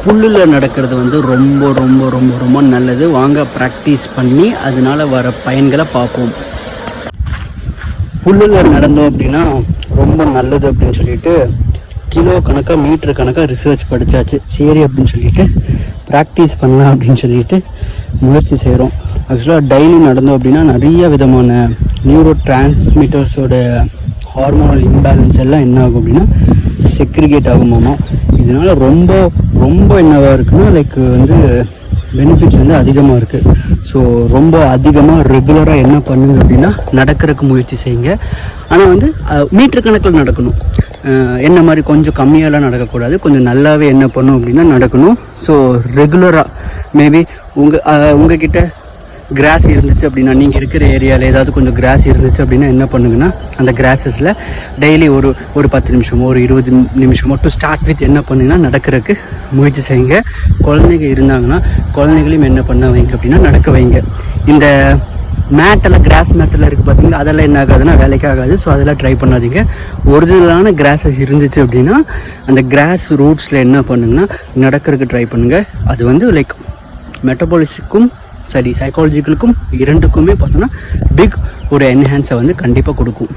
புல்லில் நடக்கிறது வந்து ரொம்ப ரொம்ப ரொம்ப ரொம்ப நல்லது. வாங்க ப்ராக்டிஸ் பண்ணி அதனால் வர பயன்களை பார்ப்போம். புல்லில் நடந்தோம் அப்படின்னா ரொம்ப நல்லது அப்படின்னு சொல்லிட்டு கிலோ கணக்காக மீட்டர் கணக்காக ரிசர்ச் படித்தாச்சு. சரி அப்படின்னு சொல்லிட்டு ப்ராக்டிஸ் பண்ணலாம் அப்படின்னு சொல்லிட்டு முயற்சி செய்கிறோம். ஆக்சுவலாக டெய்லி நடந்தோம் அப்படின்னா நிறைய விதமான நியூரோ டிரான்ஸ்மிட்டர்ஸோட ஹார்மோனல் இம்பேலன்ஸ் எல்லாம் என்ன ஆகும் அப்படின்னா செக்ரிகேட் ஆகுமாமா. இதனால ரொம்ப ரொம்ப என்னவாக இருக்குன்னா லைக் வந்து பெனிஃபிட்ஸ் வந்து அதிகமாக இருக்குது. ஸோ ரொம்ப அதிகமாக ரெகுலராக என்ன பண்ணுங்க அப்படின்னா நடக்கிறதுக்கு முயற்சி செய்யுங்க. ஆனால் வந்து மீட்டர் கணக்கில் நடக்கணும். என்ன மாதிரி கொஞ்சம் கம்மியாலாம் நடக்கக்கூடாது. கொஞ்சம் நல்லாவே என்ன பண்ணும் அப்படின்னா நடக்கணும். ஸோ ரெகுலராக மேபி உங்ககிட்ட கிராஸ் இருந்துச்சு அப்படின்னா, நீங்கள் இருக்கிற ஏரியாவில் ஏதாவது கொஞ்சம் கிராஸ் இருந்துச்சு அப்படின்னா என்ன பண்ணுங்கன்னா அந்த கிராஸஸில் டெய்லி ஒரு 10 நிமிஷமோ ஒரு 20 நிமிஷமோ டு ஸ்டார்ட் வித் என்ன பண்ணுங்கன்னா நடக்கிறதுக்கு முயற்சி செய்யுங்க. குழந்தைங்க இருந்தாங்கன்னா குழந்தைகளையும் என்ன பண்ண வைங்க அப்படின்னா நடக்க வைங்க. இந்த மேட்டெல்லாம் கிராஸ் மேட்டெல்லாம் இருக்குது பார்த்தீங்கன்னா, அதெல்லாம் என்ன ஆகாதுன்னா வேலைக்கு ஆகாது. ஸோ அதெல்லாம் ட்ரை பண்ணாதீங்க. ஒரிஜினலான கிராஸஸ் இருந்துச்சு அப்படின்னா அந்த கிராஸ் ரூட்ஸில் என்ன பண்ணுங்கன்னா நடக்கிறதுக்கு ட்ரை பண்ணுங்கள். அது வந்து லைக் மெட்டபாலிஸுக்கும் சரி சைக்காலஜிக்கலுக்கும் இரண்டுக்குமே பார்த்தோன்னா பிக் ஒரு என்ஹான்ஸை வந்து கண்டிப்பாக கொடுக்கும்.